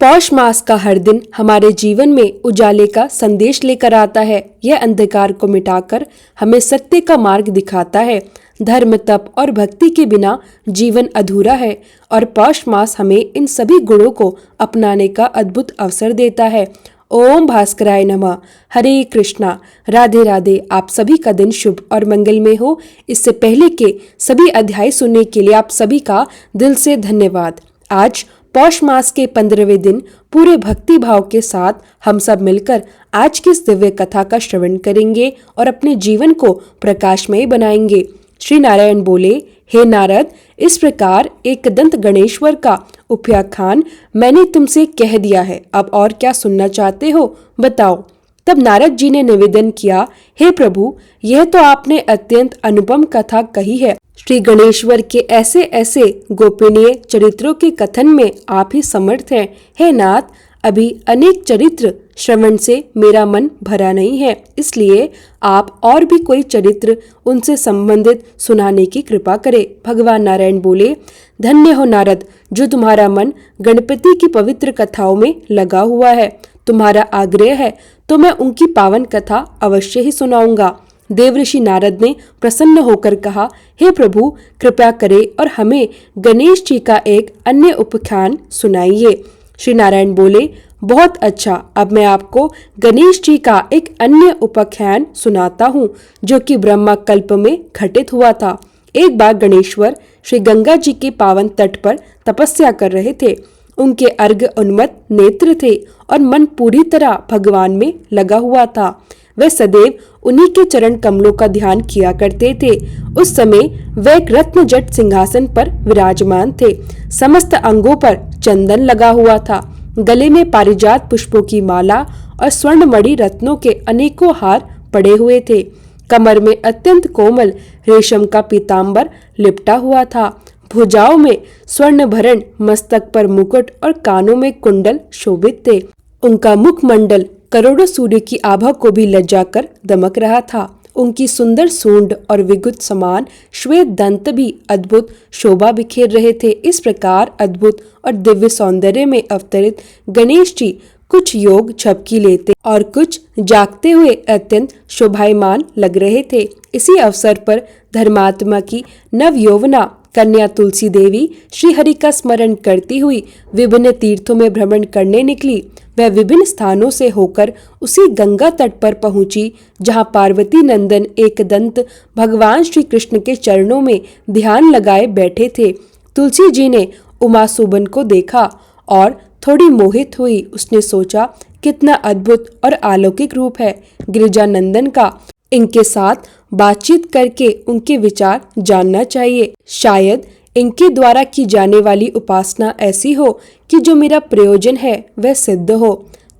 पौष मास का हर दिन हमारे जीवन में उजाले का संदेश लेकर आता है। यह अंधकार को मिटाकर हमें सत्य का मार्ग दिखाता है। धर्म, तप और भक्ति के बिना जीवन अधूरा है और पौष मास हमें इन सभी गुणों को अपनाने का अद्भुत अवसर देता है। ओम भास्कराय नमः। हरे कृष्णा। राधे राधे। आप सभी का दिन शुभ और मंगलमय हो। इससे पहले के सभी अध्याय सुनने के लिए आप सभी का दिल से धन्यवाद। आज पौष मास के 15वें दिन पूरे भक्ति भाव के साथ हम सब मिलकर आज की इस दिव्य कथा का श्रवण करेंगे और अपने जीवन को प्रकाशमय बनाएंगे। श्री नारायण बोले, हे नारद, इस प्रकार एकदंत गणेश्वर का उपाख्यान मैंने तुमसे कह दिया है। अब और क्या सुनना चाहते हो, बताओ। तब नारद जी ने निवेदन किया, हे प्रभु, यह तो आपने अत्यंत अनुपम कथा कही है। श्री गणेश्वर के ऐसे ऐसे गोपनीय चरित्रों के कथन में आप ही समर्थ हैं। हे नाथ, अभी अनेक चरित्र श्रवण से मेरा मन भरा नहीं है, इसलिए आप और भी कोई चरित्र उनसे संबंधित सुनाने की कृपा करें। भगवान नारायण बोले, धन्य हो नारद, जो तुम्हारा मन गणपति की पवित्र कथाओं में लगा हुआ है। तुम्हारा आग्रह है तो मैं उनकी पावन कथा अवश्य ही सुनाऊंगा। देवऋषि नारद ने प्रसन्न होकर कहा, हे प्रभु, कृपया करें और हमें गणेश जी का एक अन्य उपाख्यान सुनाइए। श्री नारायण बोले, बहुत अच्छा, अब मैं आपको गणेश जी का एक अन्य उपाख्यान सुनाता हूँ, जो कि ब्रह्मा कल्प में घटित हुआ था। एक बार गणेश्वर श्री गंगा जी के पावन तट पर तपस्या कर रहे थे। उनके अर्घ उन्मत्त नेत्र थे और मन पूरी तरह भगवान में लगा हुआ था। वे सदैव उन्हीं के चरण कमलों का ध्यान किया करते थे। उस समय वे एक रत्न जट सिंहासन पर विराजमान थे। समस्त अंगों पर चंदन लगा हुआ था। गले में पारिजात पुष्पों की माला और स्वर्ण मणि रत्नों के अनेकों हार पड़े हुए थे। कमर में अत्यंत कोमल रेशम का पीताम्बर लिपटा हुआ था। भुजाओं में स्वर्ण भरण, मस्तक पर मुकुट और कानों में कुंडल शोभित थे। उनका मुखमंडल करोड़ों सूर्य की आभा को भी लज्जा कर दमक रहा था। उनकी सुंदर सूंड और विद्युत समान श्वेत दंत भी अद्भुत शोभा बिखेर रहे थे। इस प्रकार अद्भुत और दिव्य सौंदर्य में अवतरित गणेश जी कुछ योग झपकी लेते और कुछ जागते हुए अत्यंत शोभायमान लग रहे थे। इसी अवसर पर धर्मात्मा की नव यौवना कन्या तुलसी देवी श्री हरि का स्मरण करती हुई विभिन्न तीर्थों में भ्रमण करने निकली। वह विभिन्न स्थानों से होकर उसी गंगा तट पर पहुंची जहां पार्वती नंदन एकदंत भगवान श्री कृष्ण के चरणों में ध्यान लगाए बैठे थे। तुलसी जी ने उमा सुबन को देखा और थोड़ी मोहित हुई। उसने सोचा, कितना अद्भुत और अलौकिक रूप है गिरिजा नंदन का। इनके साथ बातचीत करके उनके विचार जानना चाहिए। शायद इनके द्वारा की जाने वाली उपासना ऐसी हो कि जो मेरा प्रयोजन है वह सिद्ध हो।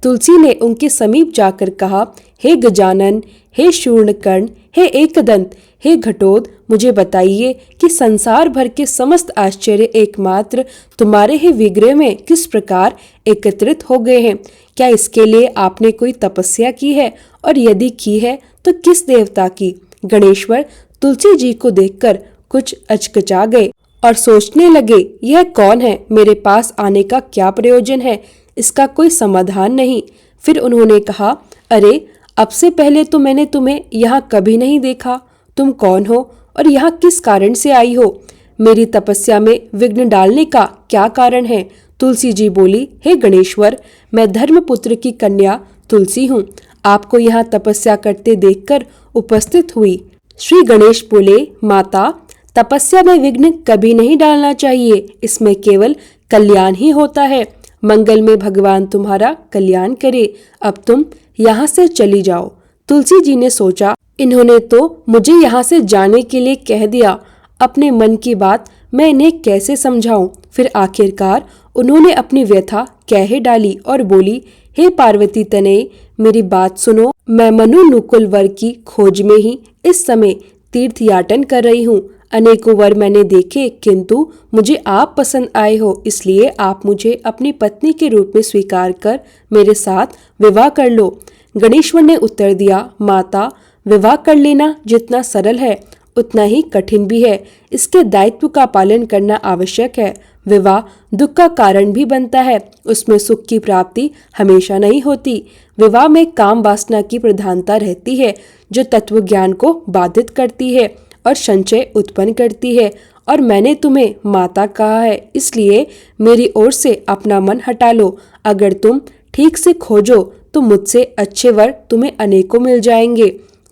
तुलसी ने उनके समीप जाकर कहा, हे गजानन, हे शूर्णकर्ण, हे एकदंत, हे घटोद, मुझे बताइए कि संसार भर के समस्त आश्चर्य एकमात्र तुम्हारे ही विग्रह में किस प्रकार एकत्रित हो गए हैं। क्या इसके लिए आपने कोई तपस्या की है, और यदि की है तो किस देवता की? गणेश्वर तुलसी जी को देखकर कुछ अचकचा गए और सोचने लगे, यह कौन है, मेरे पास आने का क्या प्रयोजन है, इसका कोई समाधान नहीं। फिर उन्होंने कहा, अरे, अब से पहले तो मैंने तुम्हें यहाँ कभी नहीं देखा। तुम कौन हो और यहाँ किस कारण से आई हो? मेरी तपस्या में विघ्न डालने का क्या कारण है? तुलसी जी बोली, हे गणेश्वर, मैं धर्मपुत्र की कन्या तुलसी हूँ। आपको यहाँ तपस्या करते देखकर उपस्थित हुई। श्री गणेश बोले, माता, तपस्या में विघ्न कभी नहीं डालना चाहिए, इसमें केवल कल्याण ही होता है। मंगल में भगवान तुम्हारा कल्याण करे। अब तुम यहाँ से चली जाओ। तुलसी जी ने सोचा, इन्होंने तो मुझे यहाँ से जाने के लिए कह दिया। अपने मन की बात मैं इन्हें कैसे समझाऊं? फिर आखिरकार उन्होंने अपनी व्यथा कह ही डाली और बोली, हे पार्वती तनय, मेरी बात सुनो। मैं मनु नुकुल वर की खोज में ही इस समय तीर्थ याटन कर रही हूँ। अनेकों वर मैंने देखे, किंतु मुझे आप पसंद आए हो, इसलिए आप मुझे अपनी पत्नी के रूप में स्वीकार कर मेरे साथ विवाह कर लो। गणेश्वर ने उत्तर दिया, माता, विवाह कर लेना जितना सरल है उतना ही कठिन भी है। इसके दायित्व का पालन करना आवश्यक है। विवाह दुख का कारण भी बनता है, उसमें सुख की प्राप्ति हमेशा नहीं होती। विवाह में काम वासना की प्रधानता रहती है, जो तत्व ज्ञान को बाधित करती है और संचय उत्पन्न करती है। और मैंने तुम्हें माता कहा है, इसलिए मेरी ओर से अपना मन हटा लो। अगर तुम ठीक से खोजो तो मुझसे अच्छे वर तुम्हें अनेकों मिल जाएंगे।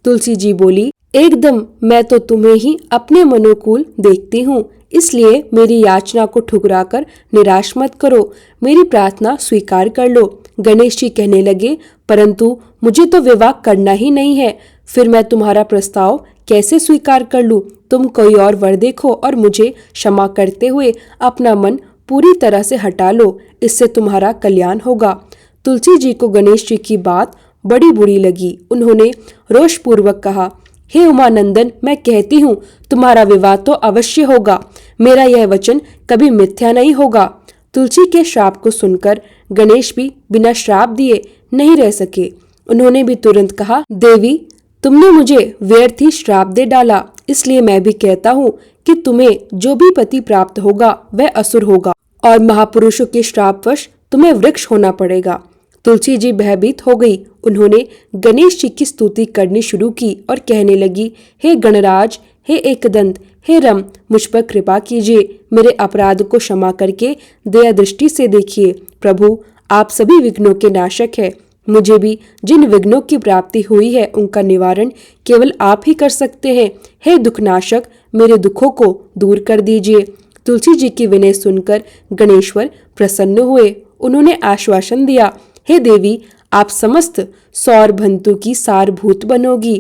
तुलसी जी बोली, एकदम मैं तो तुम्हें ही अपने मनोकूल देखती हूँ, इसलिए मेरी याचना को ठुकराकर निराश मत करो, मेरी प्रार्थना स्वीकार कर लो। गणेश जी कहने लगे, परंतु मुझे तो विवाह करना ही नहीं है, फिर मैं तुम्हारा प्रस्ताव कैसे स्वीकार कर लूं? तुम कोई और वर देखो और मुझे क्षमा करते हुए अपना मन पूरी तरह से हटा लो, इससे तुम्हारा कल्याण होगा। तुलसी जी को गणेश जी की बात बड़ी बुरी लगी। उन्होंने रोष पूर्वक कहा, हे उमानंदन, मैं कहती हूँ तुम्हारा विवाह तो अवश्य होगा, मेरा यह वचन कभी मिथ्या नहीं होगा। तुलसी के श्राप को सुनकर गणेश भी बिना श्राप दिए नहीं रह सके। उन्होंने भी तुरंत कहा, देवी तुमने मुझे व्यर्थ ही श्राप दे डाला, इसलिए मैं भी कहता हूँ कि तुम्हें जो भी पति प्राप्त होगा वह असुर होगा और महापुरुषों के श्रापवश तुम्हें वृक्ष होना पड़ेगा। तुलसी जी भयभीत हो गई। उन्होंने गणेश जी की स्तुति करनी शुरू की और कहने लगी, हे गणराज, हे एकदंत, हे रम, मुझ पर कृपा कीजिए, मेरे अपराध को क्षमा करके दया दृष्टि से देखिए। प्रभु, आप सभी विघ्नों के नाशक है, मुझे भी जिन विघ्नों की प्राप्ति हुई है उनका निवारण केवल आप ही कर सकते हैं। हे दुखनाशक, मेरे दुखों को दूर कर दीजिए। तुलसी जी की विनय सुनकर गणेश्वर प्रसन्न हुए। उन्होंने आश्वासन दिया, हे देवी, आप समस्त सौर भंतु की सारभूत बनोगी।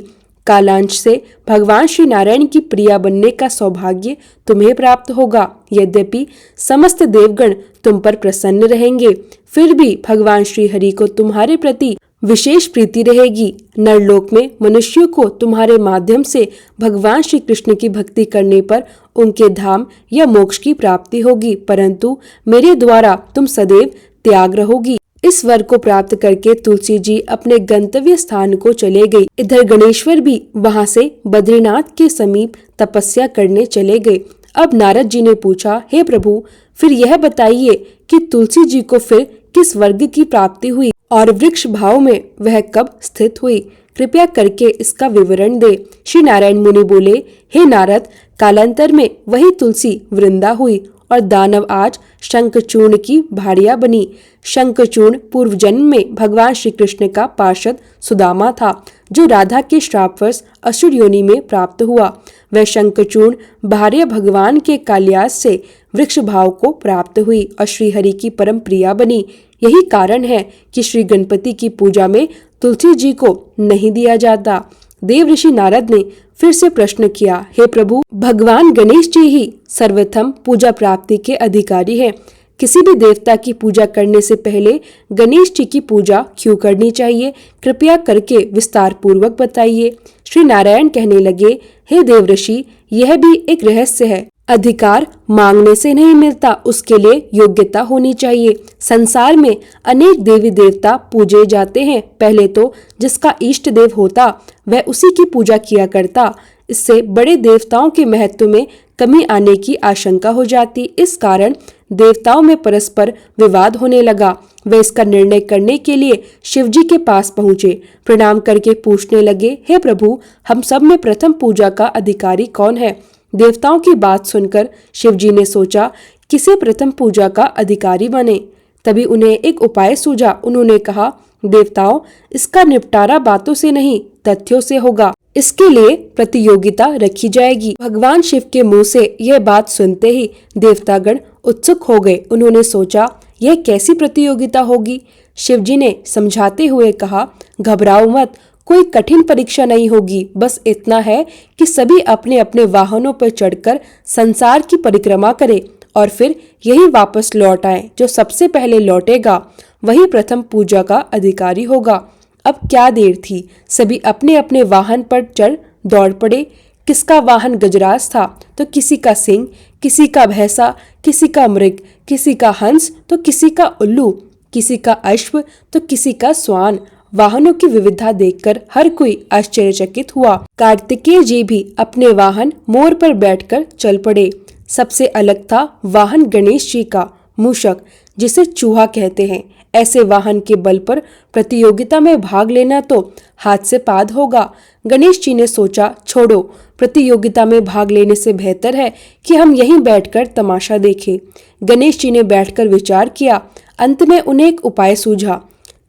कालांश से भगवान श्री नारायण की प्रिया बनने का सौभाग्य तुम्हें प्राप्त होगा। यद्यपि समस्त देवगण तुम पर प्रसन्न रहेंगे, फिर भी भगवान श्री हरि को तुम्हारे प्रति विशेष प्रीति रहेगी। नरलोक में मनुष्यों को तुम्हारे माध्यम से भगवान श्री कृष्ण की भक्ति करने पर उनके धाम या मोक्ष की प्राप्ति होगी, परंतु मेरे द्वारा तुम सदैव त्याग रहोगी। इस वर को प्राप्त करके तुलसी जी अपने गंतव्य स्थान को चले गई। इधर गणेश्वर भी वहां से बद्रीनाथ के समीप तपस्या करने चले गए। अब नारद जी ने पूछा, हे प्रभु, फिर यह बताइए कि तुलसी जी को फिर किस वर्ग की प्राप्ति हुई और वृक्ष भाव में वह कब स्थित हुई? कृपया करके इसका विवरण दे। श्री नारायण मुनि बोले, हे नारद, कालांतर में वही तुलसी वृंदा हुई और दानव आज शंखचूर्ण की भारिया बनी। शंखचूर्ण पूर्व जन्म में भगवान श्री कृष्ण का पार्षद सुदामा था, जो राधा के श्रापवश असुर योनि में प्राप्त हुआ। वह शंखचूर्ण भार्या भगवान के कालियास से वृक्ष भाव को प्राप्त हुई और श्री हरि की परम प्रिया बनी। यही कारण है कि श्री गणपति की पूजा में तुलसी जी को नहीं दिया जाता। देव ऋषि नारद ने फिर से प्रश्न किया, हे प्रभु, भगवान गणेश जी ही सर्वप्रथम पूजा प्राप्ति के अधिकारी हैं। किसी भी देवता की पूजा करने से पहले गणेश जी की पूजा क्यों करनी चाहिए? कृपया करके विस्तार पूर्वक बताइए। श्री नारायण कहने लगे, हे देव ऋषि, यह भी एक रहस्य है। अधिकार मांगने से नहीं मिलता, उसके लिए योग्यता होनी चाहिए। संसार में अनेक देवी देवता पूजे जाते हैं। पहले तो जिसका इष्ट देव होता वह उसी की पूजा किया करता। इससे बड़े देवताओं के महत्व में कमी आने की आशंका हो जाती। इस कारण देवताओं में परस्पर विवाद होने लगा। वे इसका निर्णय करने के लिए शिव जी के पास पहुँचे। प्रणाम करके पूछने लगे, हे प्रभु, हम सब में प्रथम पूजा का अधिकारी कौन है? देवताओं की बात सुनकर शिव जी ने सोचा, किसे प्रथम पूजा का अधिकारी बने। तभी उन्हें एक उपाय सूझा। उन्होंने कहा, देवताओं, इसका निपटारा बातों से नहीं तथ्यों से होगा। इसके लिए प्रतियोगिता रखी जाएगी। भगवान शिव के मुंह से यह बात सुनते ही देवतागण उत्सुक हो गए। उन्होंने सोचा, यह कैसी प्रतियोगिता होगी? शिव जी ने समझाते हुए कहा, घबराओ मत, कोई कठिन परीक्षा नहीं होगी। बस इतना है कि सभी अपने अपने वाहनों पर चढ़कर संसार की परिक्रमा करें और फिर यही वापस लौट आए। जो सबसे पहले लौटेगा वही प्रथम पूजा का अधिकारी होगा। अब क्या देर थी, सभी अपने अपने वाहन पर चढ़ दौड़ पड़े। किसका वाहन गजराज था तो किसी का सिंह, किसी का भैंसा, किसी का मृग, किसी का हंस तो किसी का उल्लू, किसी का अश्व तो किसी का स्वान। वाहनों की विविधता देखकर हर कोई आश्चर्यचकित हुआ। कार्तिकेय जी भी अपने वाहन मोर पर बैठकर चल पड़े। सबसे अलग था वाहन गणेश जी का मूषक, जिसे चूहा कहते हैं। ऐसे वाहन के बल पर प्रतियोगिता में भाग लेना तो हाथ से पाद होगा। गणेश जी ने सोचा, छोड़ो, प्रतियोगिता में भाग लेने से बेहतर है कि हम यहीं बैठकर तमाशा देखें। गणेश जी ने बैठकर विचार किया। अंत में उन्हें एक उपाय सूझा।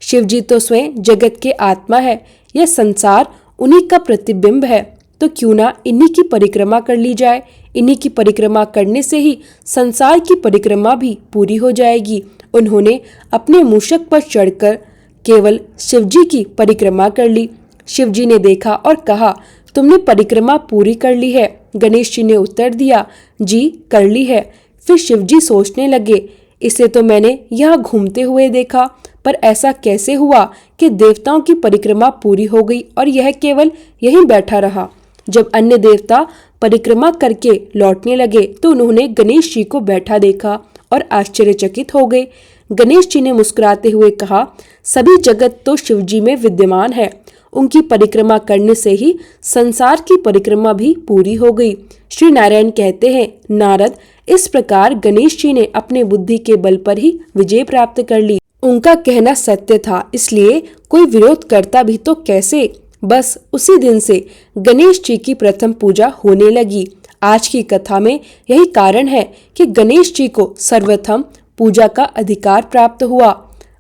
शिव जी तो स्वयं जगत के आत्मा है, यह संसार उन्हीं का प्रतिबिंब है, तो क्यों ना इन्हीं की परिक्रमा कर ली जाए। इन्हीं की परिक्रमा करने से ही संसार की परिक्रमा भी पूरी हो जाएगी। उन्होंने अपने मूषक पर चढ़कर केवल शिवजी की परिक्रमा कर ली। शिवजी ने देखा और कहा, तुमने परिक्रमा पूरी कर ली है। गणेश जी ने उत्तर दिया, जी कर ली है। फिर शिवजी सोचने लगे, इसे तो मैंने यहाँ घूमते हुए देखा, पर ऐसा कैसे हुआ कि देवताओं की परिक्रमा पूरी हो गई और यह केवल यहीं बैठा रहा। जब अन्य देवता परिक्रमा करके लौटने लगे तो उन्होंने गणेश जी को बैठा देखा और आश्चर्यचकित हो गए। गणेश जी ने मुस्कुराते हुए कहा, सभी जगत तो शिव जी में विद्यमान है, उनकी परिक्रमा करने से ही संसार की परिक्रमा भी पूरी हो गई। श्री नारायण कहते हैं, नारद, इस प्रकार गणेश जी ने अपने बुद्धि के बल पर ही विजय प्राप्त कर ली। उनका कहना सत्य था, इसलिए कोई विरोध करता भी तो कैसे। बस उसी दिन से गणेश जी की प्रथम पूजा होने लगी। आज की कथा में यही कारण है कि गणेश जी को सर्वप्रथम पूजा का अधिकार प्राप्त हुआ।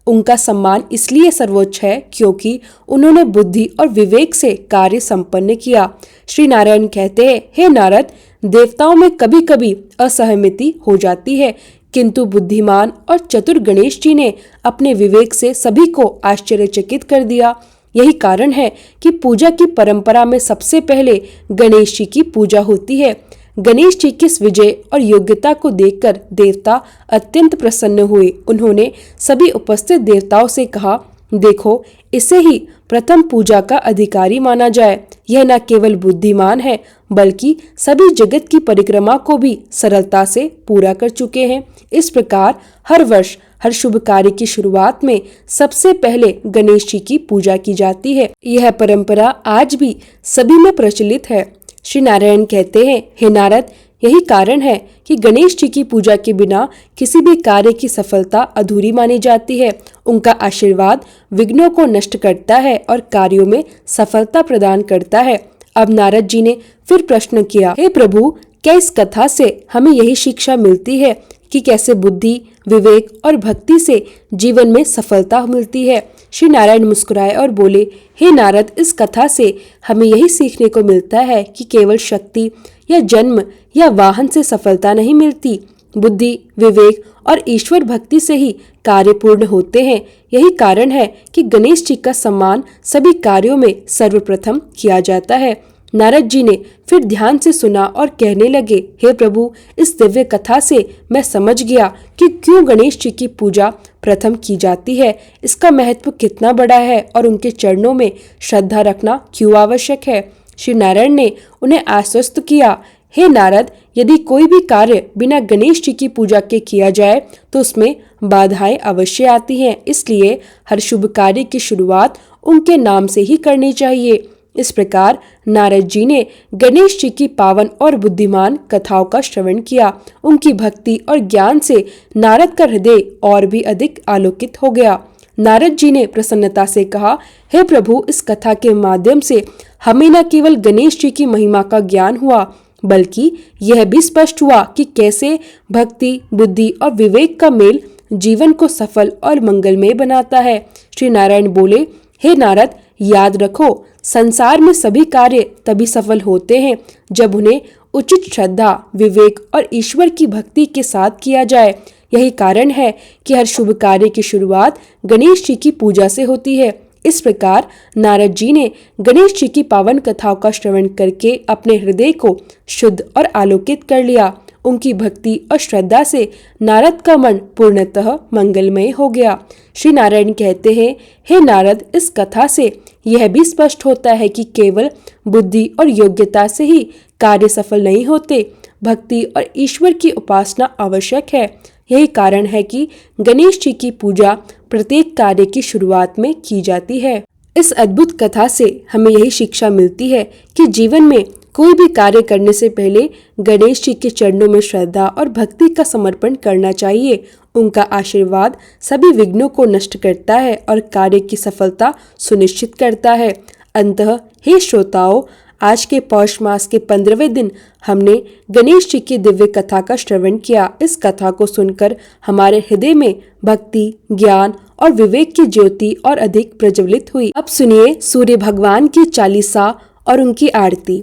उनका सम्मान इसलिए सर्वोच्च है क्योंकि उन्होंने बुद्धि और विवेक से कार्य संपन्न किया। श्री नारायण कहते हैं, हे नारद, देवताओं में कभी कभी असहमति हो जाती है, किंतु बुद्धिमान और चतुर गणेश जी ने अपने विवेक से सभी को आश्चर्यचकित कर दिया। यही कारण है कि पूजा की परंपरा में सबसे पहले गणेश जी की पूजा होती है। गणेश जी की इस विजय और योग्यता को देखकर देवता अत्यंत प्रसन्न हुए। उन्होंने सभी उपस्थित देवताओं से कहा, देखो, इसे ही प्रथम पूजा का अधिकारी माना जाए। यह न केवल बुद्धिमान है बल्कि सभी जगत की परिक्रमा को भी सरलता से पूरा कर चुके हैं। इस प्रकार हर वर्ष हर शुभ कार्य की शुरुआत में सबसे पहले गणेश जी की पूजा की जाती है। यह परंपरा आज भी सभी में प्रचलित है। श्री नारायण कहते हैं, हे नारद, यही कारण है कि गणेश जी की पूजा के बिना किसी भी कार्य की सफलता अधूरी मानी जाती है। उनका आशीर्वाद विघ्नों को नष्ट करता है और कार्यों में सफलता प्रदान करता है। अब नारद जी ने फिर प्रश्न किया, हे प्रभु, क्या इस कथा से हमें यही शिक्षा मिलती है कि कैसे बुद्धि, विवेक और भक्ति से जीवन में सफलता मिलती है? श्री नारायण मुस्कुराए और बोले, हे नारद, इस कथा से हमें यही सीखने को मिलता है कि केवल शक्ति या जन्म या वाहन से सफलता नहीं मिलती। बुद्धि, विवेक और ईश्वर भक्ति से ही कार्य पूर्ण होते हैं। यही कारण है कि गणेश जी का सम्मान सभी कार्यों में सर्वप्रथम किया जाता है। नारद जी ने फिर ध्यान से सुना और कहने लगे, हे प्रभु, इस दिव्य कथा से मैं समझ गया कि क्यों गणेश जी की पूजा प्रथम की जाती है, इसका महत्व कितना बड़ा है और उनके चरणों में श्रद्धा रखना क्यों आवश्यक है। श्री नारायण ने उन्हें आश्वस्त किया, हे नारद, यदि कोई भी कार्य बिना गणेश जी की पूजा के किया जाए तो उसमें बाधाएं अवश्य आती हैं, इसलिए हर शुभ कार्य की शुरुआत उनके नाम से ही करनी चाहिए। इस प्रकार नारद जी ने गणेश जी की पावन और बुद्धिमान कथाओं का श्रवण किया। उनकी भक्ति और ज्ञान से नारद का हृदय और भी अधिक आलोकित हो गया। नारद जी ने प्रसन्नता से कहा, हे प्रभु, इस कथा के माध्यम से हमें न केवल गणेश जी की महिमा का ज्ञान हुआ बल्कि यह भी स्पष्ट हुआ कि कैसे भक्ति, बुद्धि और विवेक का मेल जीवन को सफल और मंगलमय बनाता है। श्री नारायण बोले, हे नारद, याद रखो, संसार में सभी कार्य तभी सफल होते हैं जब उन्हें उचित श्रद्धा, विवेक और ईश्वर की भक्ति के साथ किया जाए। यही कारण है कि हर शुभ कार्य की शुरुआत गणेश जी की पूजा से होती है। इस प्रकार नारद जी ने गणेश जी की पावन कथाओं का श्रवण करके अपने हृदय को शुद्ध और आलोकित कर लिया। उनकी भक्ति और श्रद्धा से नारद का मन पूर्णतः मंगलमय हो गया। श्री नारायण कहते हैं, हे नारद, इस कथा से यह भी स्पष्ट होता है कि केवल बुद्धि और योग्यता से ही कार्य सफल नहीं होते, भक्ति और ईश्वर की उपासना आवश्यक है। यही कारण है कि गणेश जी की पूजा प्रत्येक कार्य की शुरुआत में की जाती है। इस अद्भुत कथा से हमें यही शिक्षा मिलती है कि जीवन में कोई भी कार्य करने से पहले गणेश जी के चरणों में श्रद्धा और भक्ति का समर्पण करना चाहिए। उनका आशीर्वाद सभी विघ्नों को नष्ट करता है और कार्य की सफलता सुनिश्चित करता है। अंततः हे श्रोताओं, आज के पौष मास के 15वें दिन हमने गणेश जी की दिव्य कथा का श्रवण किया। इस कथा को सुनकर हमारे हृदय में भक्ति, ज्ञान और विवेक की ज्योति और अधिक प्रज्वलित हुई। अब सुनिए सूर्य भगवान की चालीसा और उनकी आरती।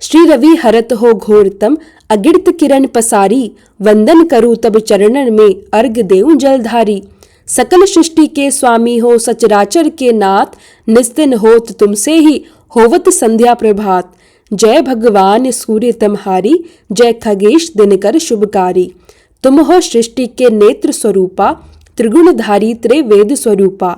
श्री रवि हरत हो घोरतम, अगिड़त किरण पसारी, वंदन करूं तब चरणन में, अर्घ देऊं जलधारी। सकल सृष्टि के स्वामी हो, सचराचर के नाथ, निस्तिन होत तुमसे ही, होवत संध्या प्रभात। जय भगवान सूर्य तमहारी, जय खगेश दिनकर शुभकारी। तुम हो सृष्टि के नेत्र स्वरूपा, त्रिगुणधारी त्रिवेद स्वरूपा।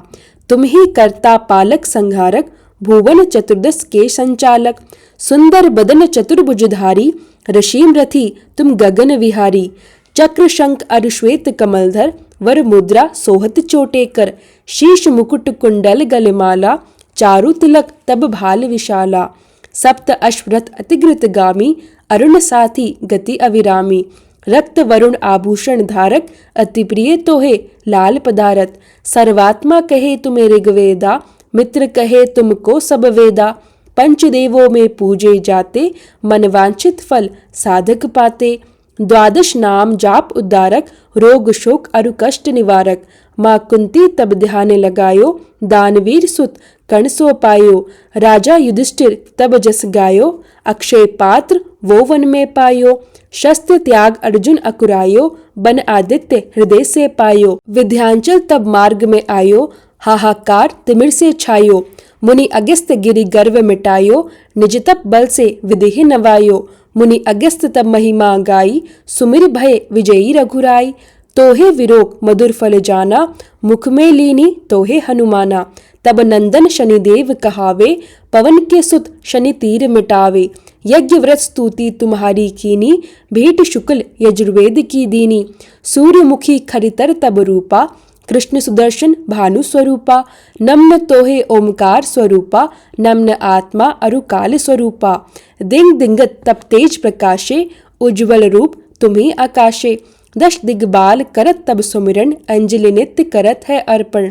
तुम ही कर्ता पालक संहारक, भुवन चतुर्दश के संचालक। सुंदर बदन चतुर्भुजधारी, ऋषिम रथी तुम गगन विहारी। चक्र शंख अरुश्वेत कमलधर, वर मुद्रा सोहत चोटेकर। शीश मुकुट कुंडल गलमाला, चारु तिलक तब भाल विशाला। सप्त अश्वरथ अतिग्रत गामी, अरुण साथी गति अविरामी। रक्त वरुण आभूषण धारक, अति प्रिय तोहे लाल पदारत। सर्वात्मा कहे तुम्हें ऋग्वेदा, मित्र कहे तुमको सब वेदा। पंचदेवों में पूजे जाते, मन वांछित फल साधक पाते। द्वादश नाम जाप उद्धारक, रोग शोक अरु कष्ट निवारक। माँ कुंती तब ध्यान लगायो, दानवीर सुत कर्ण सो पायो। राजा युधिष्ठिर तब जस गायो, अक्षय पात्र वो वन में पायो। शस्त्र त्याग अर्जुन अकुरायो, बन आदित्य हृदय से पायो। विंध्याचल तब मार्ग में आयो, हाहाकार तिमिर से छायो। मुनि अगस्त्य गिरि गर्व मिटायो, निज तप बल से विदेह नवायो। मुनि अगस्त्य तब महिमा गाई, सुमिर भय विजयी रघुराई। तोहे विरोग मधुर फल जाना, मुख में लीनी तोहे हनुमाना। तब नंदन शनिदेव कहावे, पवन के सुत शनि तीर मिटावे। यज्ञ व्रत स्तुति तुम्हारी कीनी, भेंट शुक्ल यजुर्वेद की दीनी। सूर्यमुखी खरितर तब रूपा, कृष्ण सुदर्शन भानु स्वरूपा। नम्न तोहे ओमकार स्वरूपा, नम्न आत्मा अरु काल स्वरूपा। दिंग दिंगत तब तेज प्रकाशे, उज्ज्वल रूप तुम्ही आकाशे। दश दिग्बाल करत तब सुमिरन, अंजलि नित्य करत है अर्पण।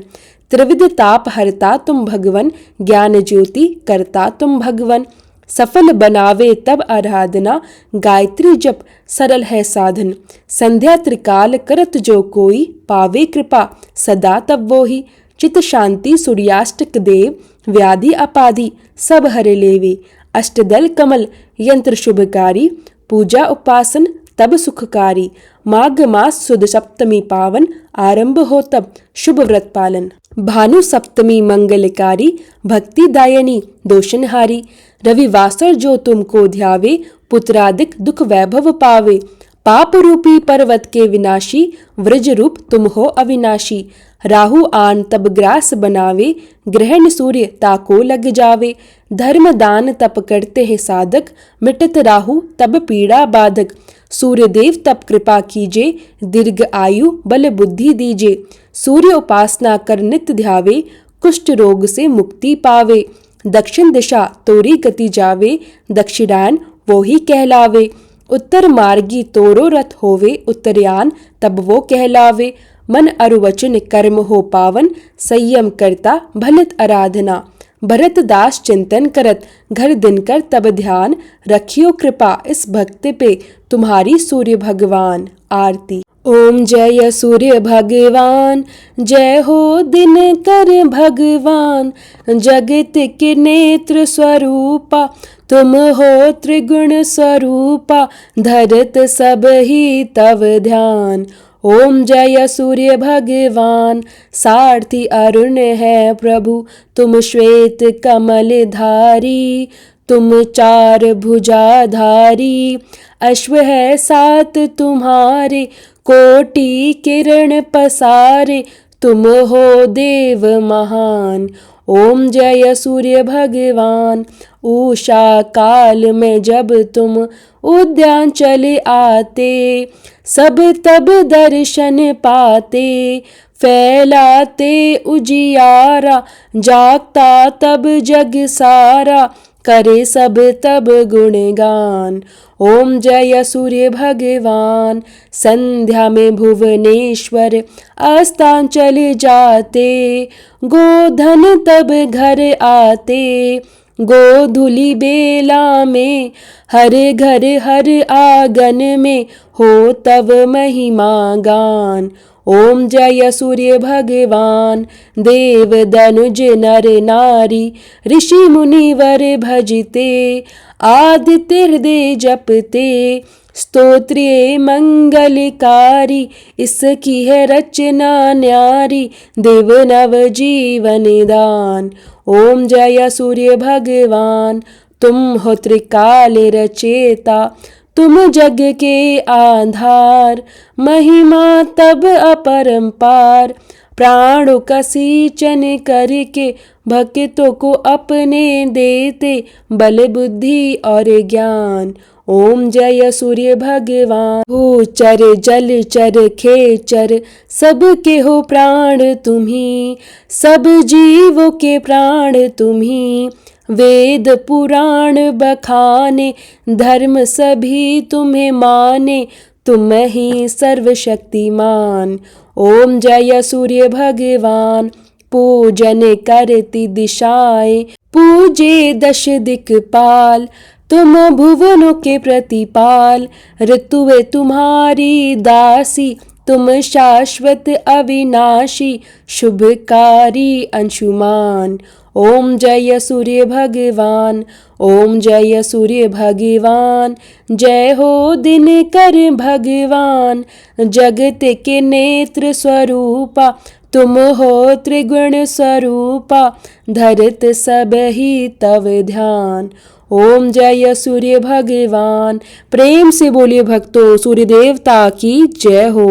त्रिविध ताप हरता तुम भगवन, ज्ञान ज्योति करता तुम भगवन। सफल बनावे तब आराधना, गायत्री जप सरल है साधन। संध्या त्रिकाल करत जो कोई, पावे कृपा सदा तब वो ही। चित शांति सूर्याष्टक देव, व्याधि अपाधि सब हरे लेवे। अष्टदल कमल यंत्र शुभकारी, पूजा उपासन तब सुखकारी। माघ मास सुद सप्तमी पावन, आरंभ हो तब शुभ व्रत पालन। भानु सप्तमी मंगलकारी, भक्ति दायनी दोषनहारी। रविवासर जो तुमको ध्यावे, पुत्रादिक दुख वैभव पावे। पाप रूपी पर्वत के विनाशी, व्रज रूप तुम हो अविनाशी। राहु आन तब ग्रास बनावे, ग्रहण सूर्य ताको लग जावे। धर्म दान तप करते हैं साधक, मिटत राहु तब पीड़ा बाधक। सूर्य देव तब कृपा कीजे, दीर्घ आयु बल बुद्धि दीजे। सूर्य उपासना कर नित्य ध्यावे, कुष्ठ रोग से मुक्ति पावे। दक्षिण दिशा तोरी गति जावे, दक्षिणायन वो ही कहलावे। उत्तर मार्गी तोरो रथ होवे, उत्तरयान तब वो कहलावे। मन अरु वचन कर्म हो पावन, संयम करता भलित आराधना। भरत दास चिंतन करत, घर दिनकर तब ध्यान। रखियो कृपा इस भक्त पे, तुम्हारी सूर्य भगवान। आरती। ओम जय सूर्य भगवान, जय हो दिनकर भगवान। जगत के नेत्र स्वरूपा, तुम हो त्रिगुण स्वरूपा। धरत सब ही तव ध्यान। ओम जय सूर्य भगवान, सारथी अरुण है प्रभु। तुम श्वेत कमल धारी, तुम चार भुजाधारी। अश्व है सात तुम्हारे, कोटि किरण पसारे। तुम हो देव महान। ओम जय सूर्य भगवान। उषा काल में जब तुम उद्यान चले आते, सब तब दर्शन पाते। फैलाते उजियारा, जागता तब जग सारा। करे सब तब गुणगान। ओम जय सूर्य भगवान। संध्या में भुवनेश्वर अस्तांचल जाते, गोधन तब घर आते। गोधूलि बेला में हर घर हर आंगन में हो तब महिमा गान। ओम जय सूर्य भगवान। देव दनुज नर नारी ऋषि मुनिवर भजते, आदित्य हृदय जपते। स्तोत्रिय मंगलकारी इसकी है रचना न्यारी, देव नव जीवन दान। ओम जय सूर्य भगवान। तुम हो त्रिकाल रचेता, तुम जग के आधार। महिमा तब अपरंपार, प्राणों का सींचन करके भक्तों को अपने देते, बल बुद्धि और ज्ञान। ओम जय सूर्य भगवान। भूचर जलचर खेचर सबके हो प्राण तुम्ही, सब जीवों के प्राण तुम्ही। वेद पुराण बखाने, धर्म सभी तुम्हें माने, तुम ही सर्वशक्तिमान। ओम जय सूर्य भगवान। पूजन करती दिशाएं, पूजे दश दिक्पाल। तुम भुवनों के प्रतिपाल, ऋतुएं तुम्हारी दासी। तुम शाश्वत अविनाशी, शुभकारी अंशुमान। ओम जय सूर्य भगवान। ओम जय सूर्य भगवान। जय हो दिनकर भगवान। जगत के नेत्र स्वरूपा, तुम हो त्रिगुण स्वरूपा। धरत सब ही तव ध्यान। ओम जय सूर्य भगवान। प्रेम से बोलिए भक्तों, सूर्य देवता की जय हो।